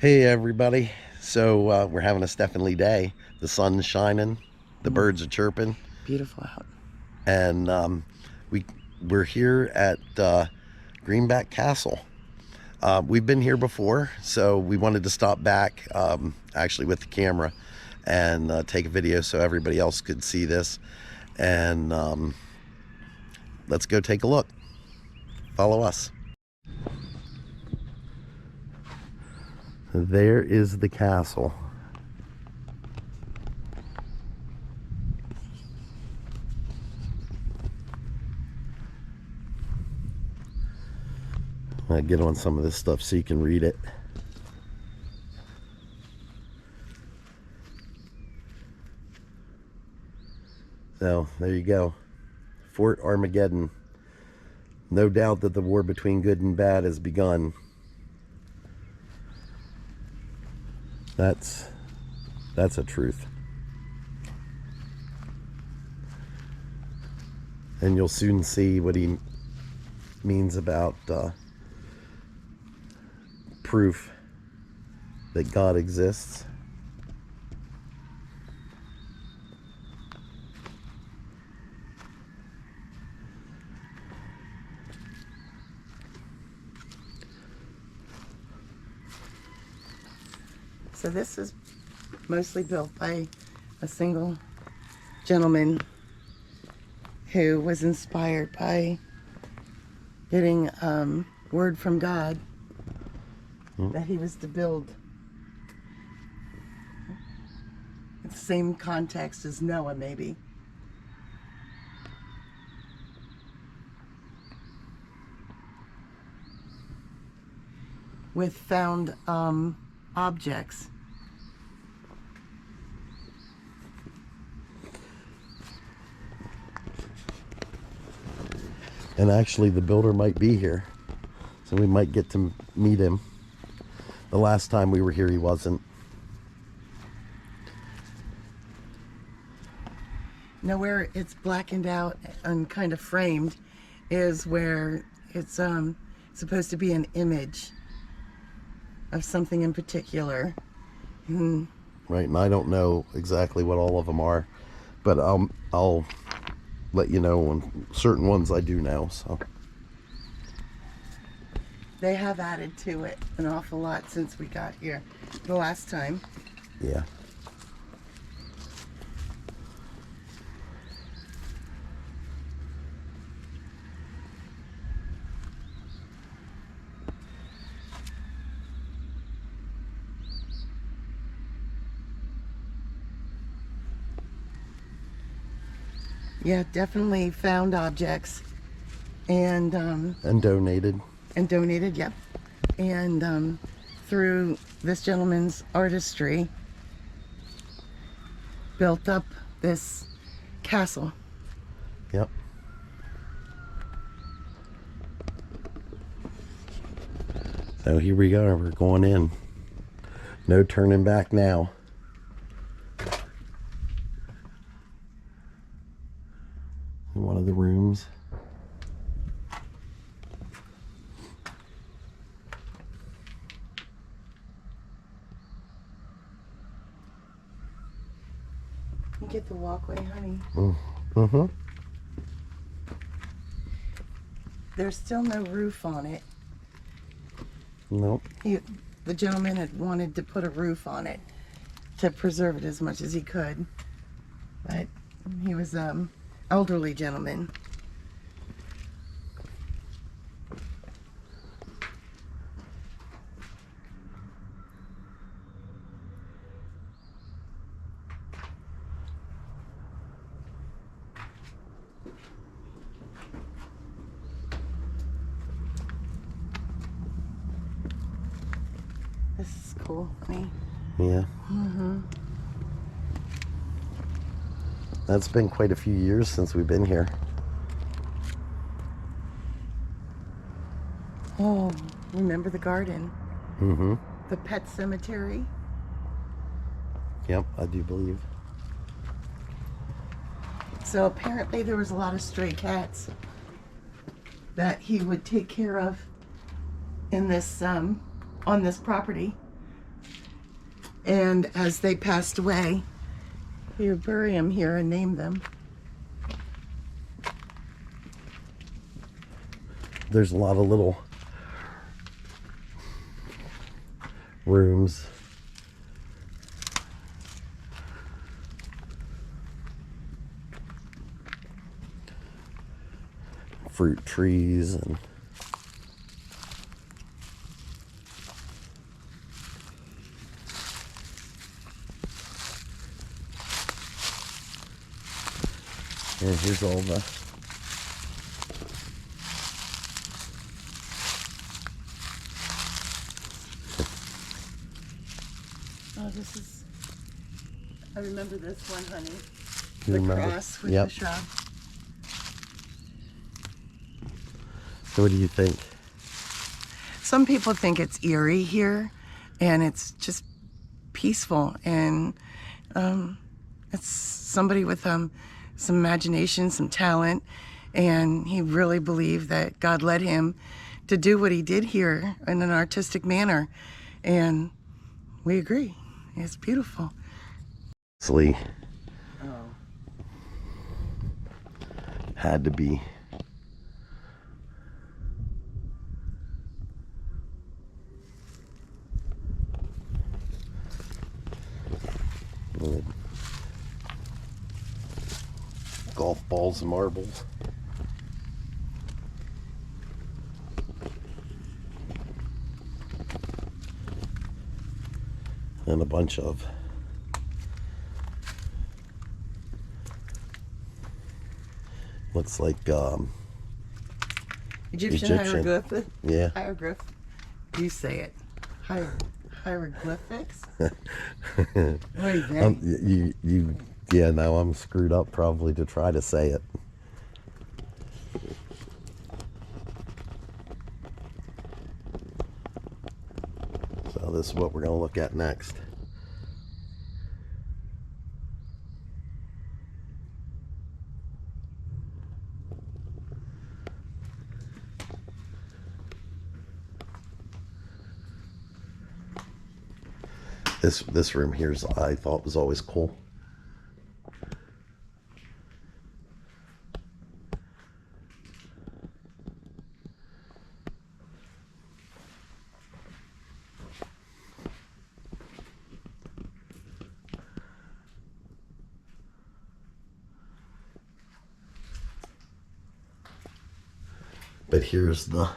Hey everybody. So we're having a Steph-N-Lee day. The sun's shining, the birds are chirping, Beautiful out. and we're here at Greenback Castle. We've been here before, so we wanted to stop back actually with the camera and take a video so everybody else could see this. And let's go take a look. Follow us. There is the castle. I'll get on some of this stuff so you can read it. So there you go. Fort Armageddon. No doubt that the war between good and bad has begun. That's a truth. And you'll soon see what he means about proof that God exists. So this is mostly built by a single gentleman who was inspired by getting word from God that he was to build. It's the same context as Noah, maybe. With found objects. And actually the builder might be here, so we might get to meet him. The last time we were here he wasn't. Now where it's blackened out and kind of framed is where it's supposed to be an image of something in particular. Right, and I don't know exactly what all of them are, but I'll let you know on certain ones I do know. So they have added to it an awful lot since we got here the last time. yeah. Yeah, definitely found objects and donated. And donated, yep. And through this gentleman's artistry, built up this castle. Yep. So here we go, we're going in. No turning back now. In one of the rooms. You get the walkway, honey. Mm-hmm. There's still no roof on it. Nope. The gentleman had wanted to put a roof on it to preserve it as much as he could, but he was elderly gentleman. This is cool, honey. Yeah. Mm-hmm. That's been quite a few years since we've been here. Oh, remember the garden? Mm-hmm. The pet cemetery? Yep, I do believe. So apparently there was a lot of stray cats that he would take care of in this on this property. And as they passed away, he would bury them here and name them. There's a lot of little rooms. Fruit trees and here's all the Oh, this is, I remember this one, honey. You The remember? cross with Yep. the shrub. So what do you think? Some people think it's eerie here, and it's just peaceful, and it's somebody with some imagination, some talent, and he really believed that God led him to do what he did here in an artistic manner, and we agree. It's beautiful. Sleep Oh. had to be. Golf balls and marbles. And a bunch of looks like Egyptian Egyptian. hieroglyph. Yeah. Hieroglyph. You say it. Hieroglyphics. What do you think? Yeah, now I'm screwed up probably to try to say it. So this is what we're going to look at next. This room here's I thought was always cool. But here's the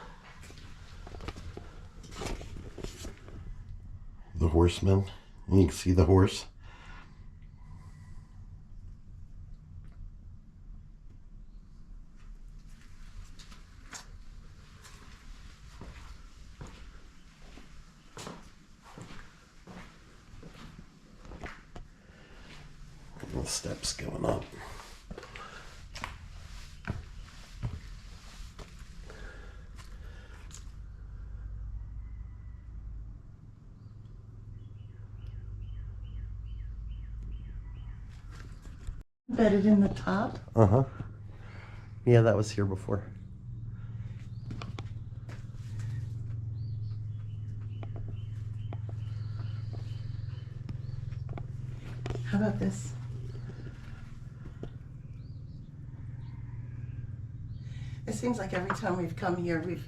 horseman. And you can see the horse. And the steps going up. Bedded in the top. Uh-huh. Yeah, that was here before. How about this? It seems like every time we've come here, we've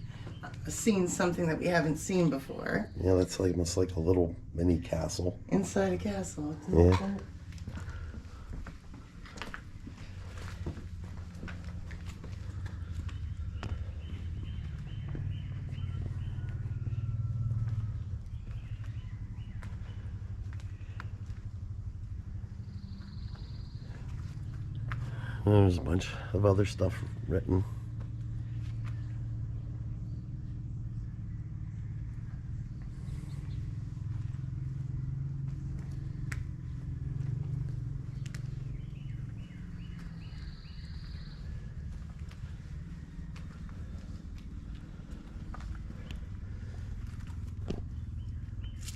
seen something that we haven't seen before. Yeah, that's like almost like a little mini castle. Inside a castle. Yeah. There's a bunch of other stuff written.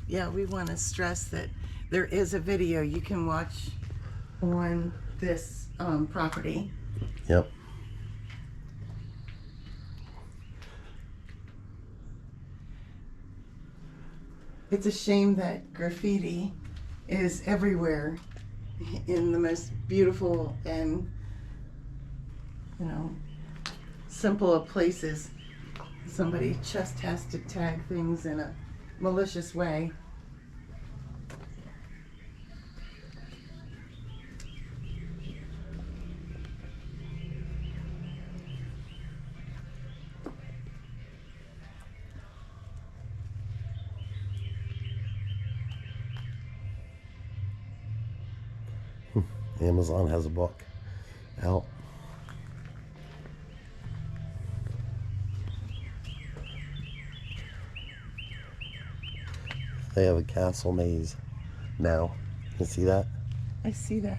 Yeah, we want to stress that there is a video you can watch on this property. Yep. It's a shame that graffiti is everywhere in the most beautiful and, you know, simple of places. Somebody just has to tag things in a malicious way. Amazon has a book out. They have a castle maze now. You see that? I see that.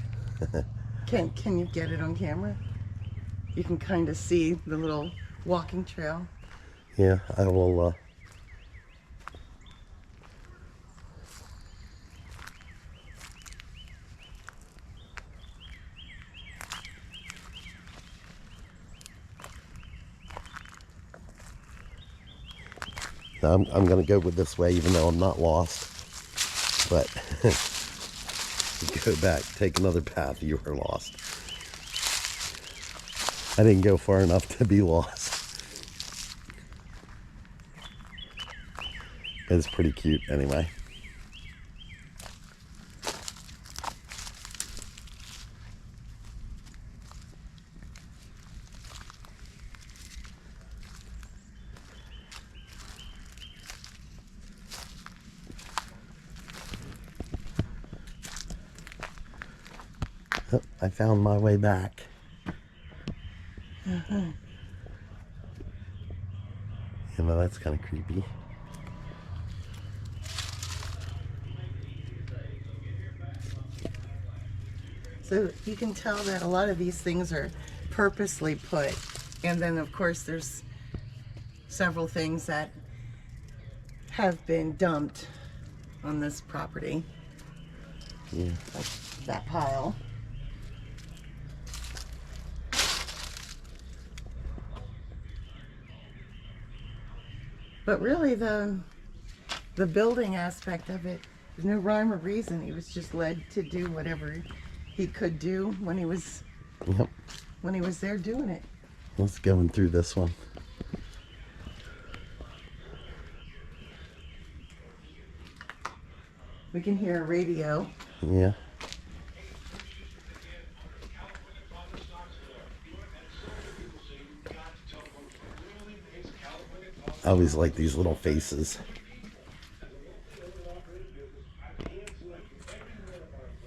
Can you get it on camera? You can kind of see the little walking trail. Yeah, I will. I'm going to go with this way, even though I'm not lost. But go back, take another path. You are lost. I didn't go far enough to be lost. It's pretty cute, anyway. Oh, I found my way back. You know, that's kind of creepy. So you can tell that a lot of these things are purposely put. And then, of course, there's several things that have been dumped on this property. Yeah. Like that pile. But really, the building aspect of it, there's no rhyme or reason. He was just led to do whatever he could do when he was Yep. there doing it. Let's go in through this one. We can hear a radio. Yeah. I always like these little faces.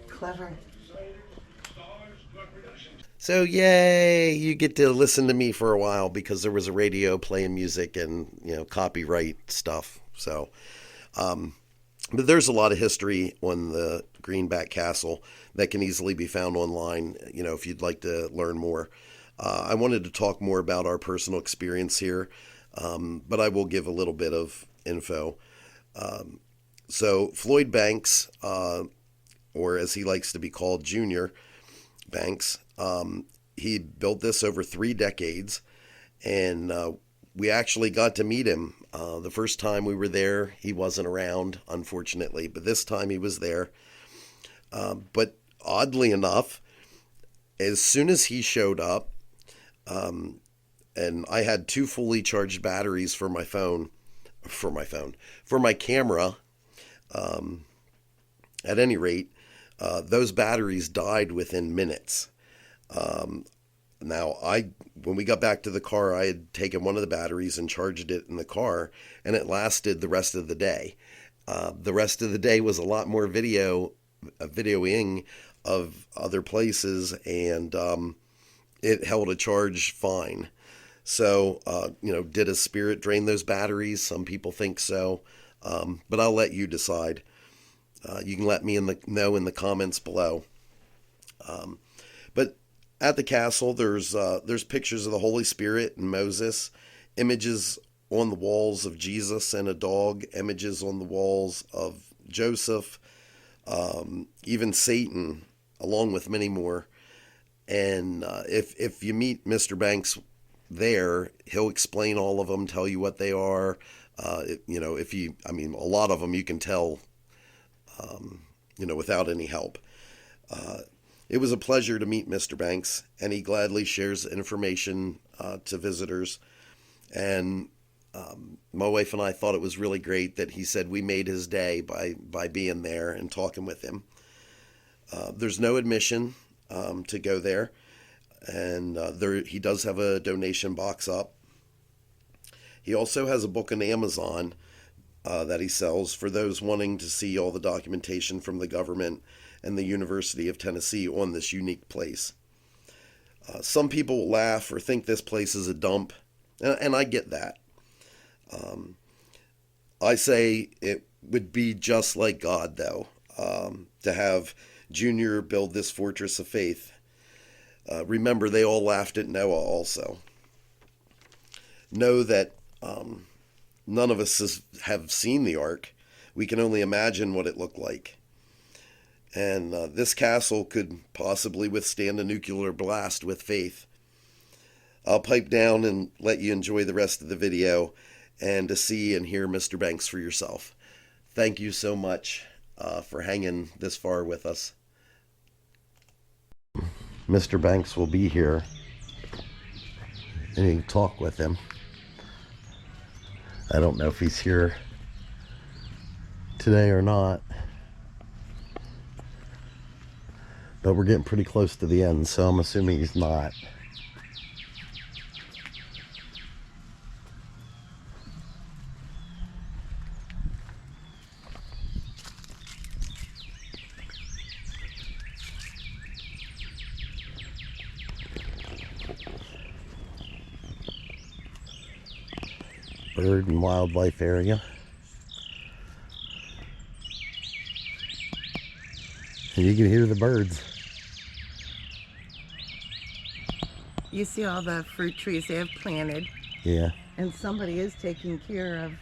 Clever. So yay, you get to listen to me for a while because there was a radio playing music and, you know, copyright stuff. So, but there's a lot of history on the Greenback Castle that can easily be found online, you know, if you'd like to learn more. I wanted to talk more about our personal experience here, but I will give a little bit of info. So Floyd Banks, or as he likes to be called, Junior Banks, he built this over 3 decades, and we actually got to meet him. The first time we were there, he wasn't around, unfortunately, but this time he was there. But oddly enough, as soon as he showed up, and I had 2 fully charged batteries for my camera, at any rate, those batteries died within minutes. Now, when we got back to the car, I had taken one of the batteries and charged it in the car, and it lasted the rest of the day. The rest of the day was a lot more videoing of other places, and it held a charge fine. So, you know, did a spirit drain those batteries? Some people think so, but I'll let you decide. You can let me know in the comments below. But at the castle, there's pictures of the Holy Spirit and Moses, images on the walls of Jesus and a dog, images on the walls of Joseph, even Satan, along with many more. And if you meet Mr. Banks there, he'll explain all of them, tell you what they are. You know, a lot of them you can tell without any help. It was a pleasure to meet Mr. Banks, and he gladly shares information to visitors. And my wife and I thought it was really great that he said we made his day by being there and talking with him. There's no admission to go there, and he does have a donation box up. He also has a book on Amazon that he sells for those wanting to see all the documentation from the government and the University of Tennessee on this unique place. Some people will laugh or think this place is a dump, and I get that. I say it would be just like God, though, to have Junior build this fortress of faith. Remember, they all laughed at Noah also. Know that none of us have seen the ark. We can only imagine what it looked like. And this castle could possibly withstand a nuclear blast with faith. I'll pipe down and let you enjoy the rest of the video and to see and hear Mr. Banks for yourself. Thank you so much for hanging this far with us. Mr. Banks will be here and you can talk with him. I don't know if he's here today or not, but we're getting pretty close to the end, so I'm assuming he's not. Bird and wildlife area. And you can hear the birds. You see all the fruit trees they have planted. Yeah. And somebody is taking care of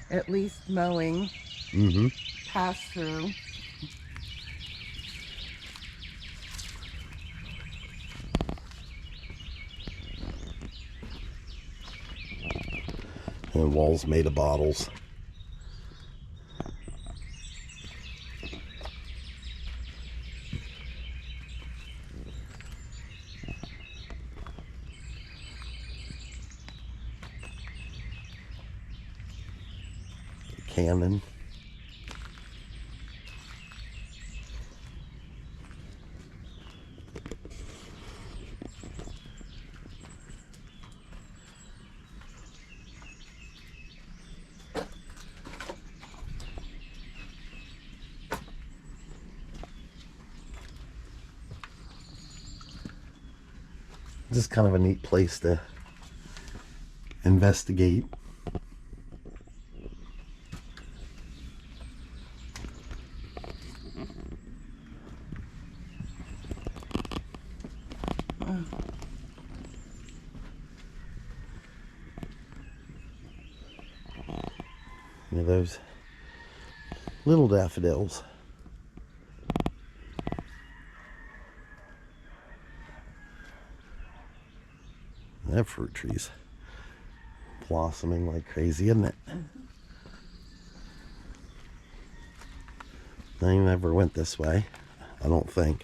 at least mowing. Mm-hmm. Pass through. And walls made of bottles. Cannon. Just kind of a neat place to investigate. You know, those little daffodils. That fruit tree's blossoming like crazy, isn't it? I never went this way, I don't think.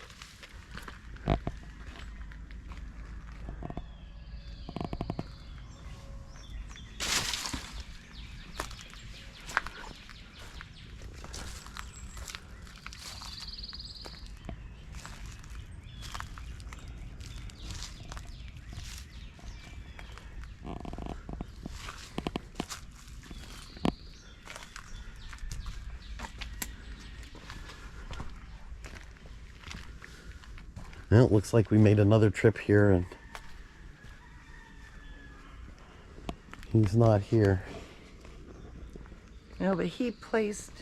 Well, it looks like we made another trip here and he's not here. No, but he placed,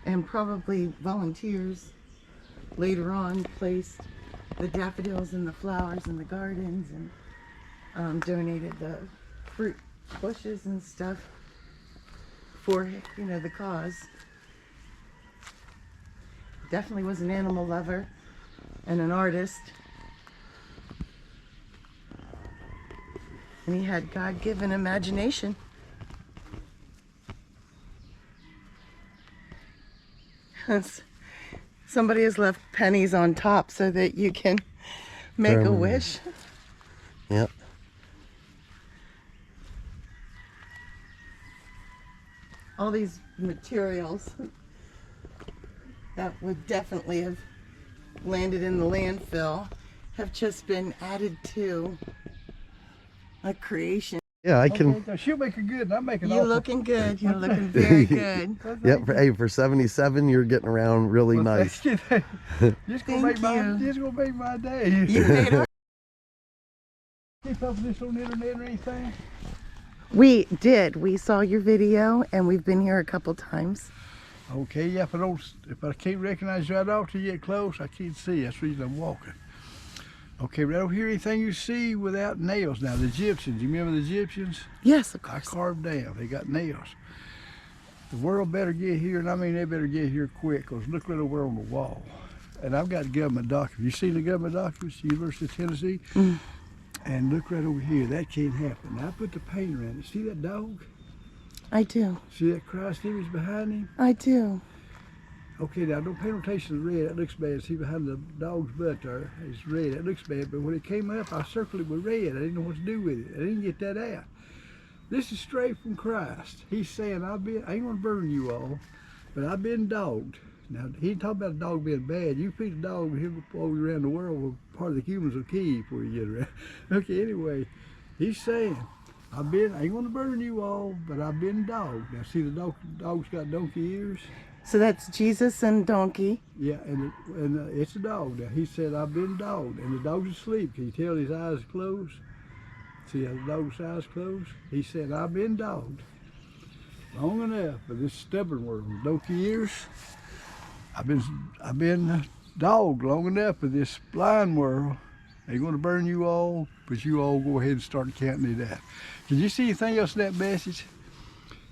and probably volunteers later on placed the daffodils and the flowers in the gardens and donated the fruit bushes and stuff for, you know, the cause. Definitely was an animal lover and an artist. And he had God-given imagination. Somebody has left pennies on top so that you can make a wish. Yep. All these materials that would definitely have landed in the landfill have just been added to a creation. Yeah, I can. Okay, she'll make it good, and I'm making You're awful. looking good. You're looking very good. Yep. Hey, for 77, you're getting around really nice. Just gonna make my day. You made our Keep up with this on the internet or anything? We did. We saw your video and we've been here a couple times. Okay, yeah, if I can't recognize you right off till you get close, I can't see. That's the reason I'm walking. Okay, right over here, anything you see without nails. Now, the Egyptians, you remember the Egyptians? Yes, of I course. carved down. They got nails. The world better get here, and I mean they better get here quick, because look right over on the wall. And I've got government documents. You seen the government documents, University of Tennessee? Mm. And look right over here. That can't happen. Now, I put the paint around it. See that dog? I do. See that Christ image behind him? I do. Okay, now don't pay no attention to the red. That looks bad. See behind the dog's butt there? It's red. That looks bad. But when it came up, I circled it with red. I didn't know what to do with it. I didn't get that out. This is straight from Christ. He's saying, I ain't gonna burn you all, but I've been dogged. Now, he ain't talking about a dog being bad. You feed a dog, he'll go all around the world, well, part of the humans will kill you before you get around. Okay, anyway, he's saying, I ain't gonna burn you all, but I've been dogged. Now, see the dog's got donkey ears? So that's Jesus and donkey. Yeah, and it's a dog. Now, he said, I've been dogged, and the dog's asleep. Can you tell his eyes are closed? See how the dog's eyes closed? He said, I've been dogged long enough for this stubborn world. Donkey ears, I've been dogged long enough for this blind world. They're going to burn you all, but you all go ahead and start counting it out. Did you see anything else in that message?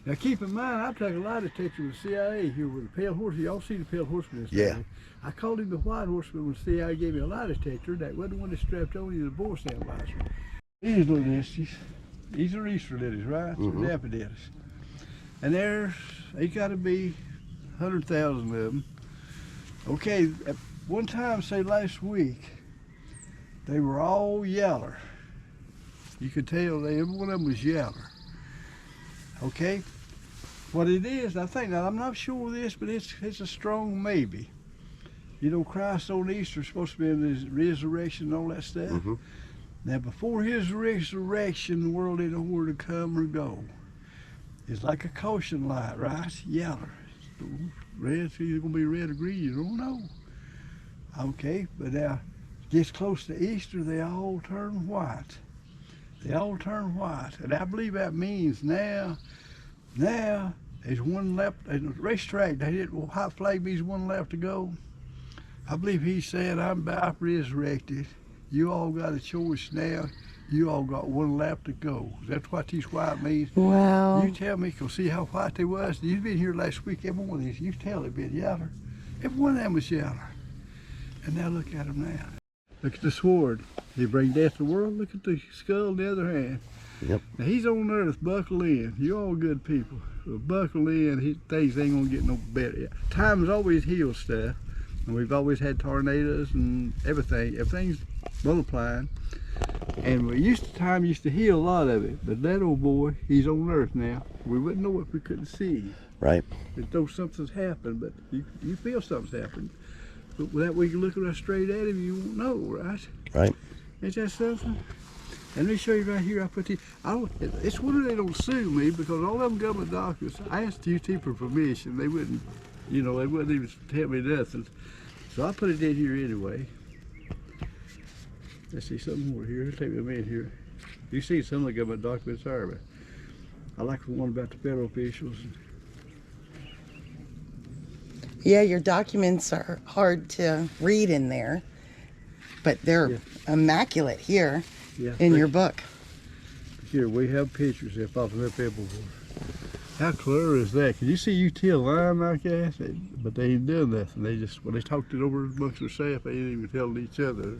Now keep in mind, I took a lie detector with the CIA here with the pale horseman. Y'all see the pale horseman this Yeah. day. I called him the white horseman when the CIA gave me a lie detector. That wasn't the one that strapped on you, the voice analyzer. These little nesties, these are Easter lilies, right? Mm-hmm. They're daffodils. And they got to be 100,000 of them. Okay, at one time, say last week, they were all yaller. You could tell every one of them was yaller. Okay, what it is, I think, now I'm not sure of this, but it's a strong maybe. You know, Christ on Easter is supposed to be in his resurrection and all that stuff. Mm-hmm. Now, before his resurrection, the world didn't know where to come or go. It's like a caution light, right? Yaller. Red, it's either going to be red or green, you don't know. Okay, but now, it gets close to Easter, they all turn white. They all turn white. And I believe that means now there's one left, and the racetrack, white flag means one left to go. I believe he said, I'm about resurrected. You all got a choice now. You all got one lap to go. That's what these white means. Wow. You tell me, cause see how white they was? You've been here last week, every one of these, you tell they've been yaller. Every one of them was yaller. And now look at them now. Look at the sword. He bring death to the world. Look at the skull in the other hand. Yep. Now he's on earth, buckle in. You all good people. So buckle in, things ain't gonna get no better. Time's always healed stuff. And we've always had tornadoes and everything. Everything's multiplying. And time used to heal a lot of it. But that old boy, he's on earth now. We wouldn't know if we couldn't see. Right. As though something's happened, but you feel something's happened. But without we can look right straight at him, you won't know, right? Right. Ain't that something? And let me show you right here. I put it's wonder they don't sue me, because all them government documents, I asked UT for permission. They wouldn't, they wouldn't even tell me nothing. So I put it in here anyway. Let's see something more here. Take me a minute here. You see some of the government documents there, but I like the one about the federal officials. Yeah, your documents are hard to read in there, but they're immaculate here in your book. Here, we have pictures that popping up everywhere. How clear is that? Can you see UT a line like that? But they ain't done nothing. They just, when they talked it over amongst themselves, they ain't even telling each other.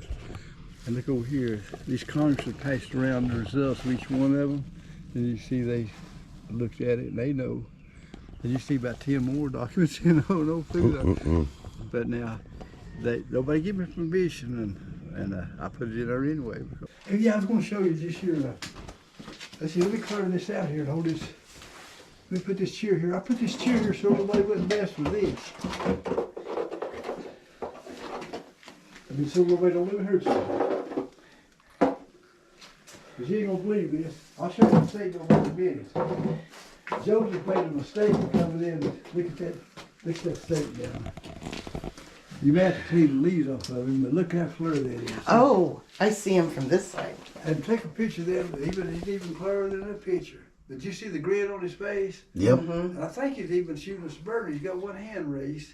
And look over here. These columns are passed around the results of each one of them. And you see they looked at it and they know. And you see about 10 more documents, no through that. but now nobody give me permission, and I put it in there anyway. Because, yeah, I was going to show you just here. Let's see, let me clear this out here and hold this. Let me put this chair here. I put this chair here so nobody wouldn't mess with this. I mean, so nobody don't let me hurt something. Because you ain't going to believe this. I'll show you the mistake over in a minute. Joseph made a mistake coming in. Look at that stake down. You may have to clean the leaves off of him, but look how clear that is. Oh, I see him from this side. And take a picture of them. He's even clearer than that picture. But you see the grin on his face? Yep. And I think he's even shooting a bird. He's got one hand raised.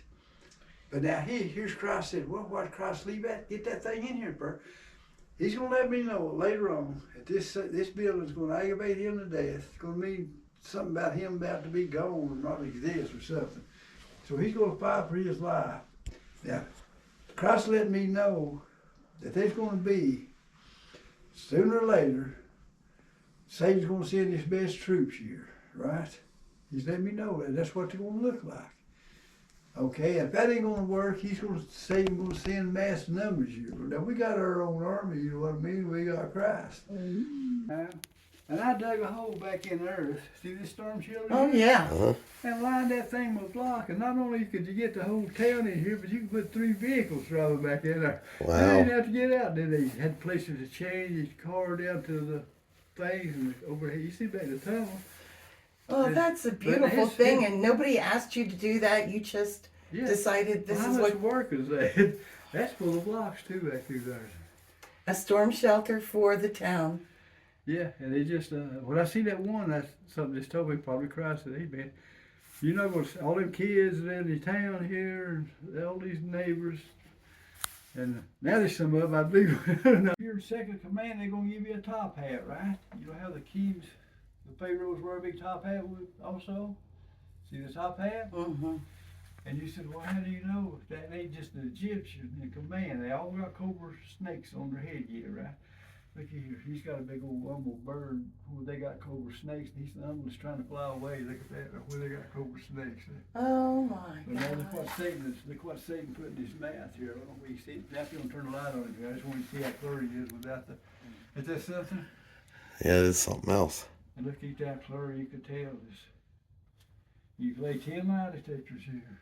But now here's Christ said, well, why did Christ leave that? Get that thing in here, bro. He's going to let me know later on that this building's going to aggravate him to death. It's going to mean something about him about to be gone and not exist or something. So he's going to fight for his life. Now, Christ let me know that there's going to be, sooner or later, Satan's going to send his best troops here, right? He's let me know that. That's what they're going to look like. Okay, if that ain't going to work, Satan's going to send mass numbers here. Now, we got our own army, you know what I mean? We got Christ. And I dug a hole back in the earth. See this storm shelter? Oh, yeah. And lined that thing with block. And not only could you get the whole town in here, but you could put 3 vehicles driving back in there. Wow. They didn't have to get out, did they? Had places to change his car down to the things and over here. You see back the tunnel. Oh, that's a beautiful thing, and nobody asked you to do that. You just decided this is what... How much work is that? That's full of blocks, too, back through there. A storm shelter for the town. Yeah, and they just, when I see that one, that's something just told me, probably Christ said, hey, man, you know, all them kids in the town here, and all these neighbors, and now there's some of them, I believe, if you're in second in command, they're going to give you a top hat, right? You know how the kings, the pharaohs wear a big top hat also? See the top hat? Mm-hmm. And you said, well, how do you know that ain't just the Egyptians in command? They all got cobra snakes on their head here, right? Look here, he's got a big old humble bird where they got cobra snakes, and he's the one that's trying to fly away. Look at that, where they got cobra snakes. Oh my But now look God. what Satan put in his mouth here. I don't know where you see it. Now if you don't turn the light on it, I just want you to see how clear he is without the, is that something? Yeah, it is something else. And look at that clear, you could tell this. You could lay 10 lie detectors here.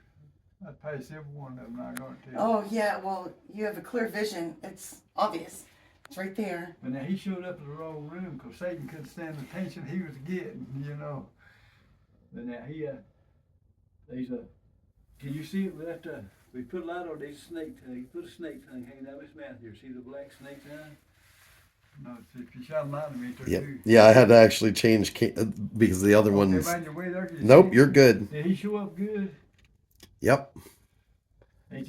I'd pass every one of them, I guarantee you. Oh yeah, well, you have a clear vision. It's obvious. It's right there. But now he showed up in the wrong room because Satan couldn't stand the attention he was getting, you know. But now there's a, can you see it with that, we put a light on this snake thing, put a snake thing hanging out of his mouth here. See the black snake thing? No, if you shine a light on me, it's Yep. there too. Yeah, I had to actually change because the other Okay, ones. mind your way there, 'cause Nope, you're good. Did he show up good? Yep. Hey,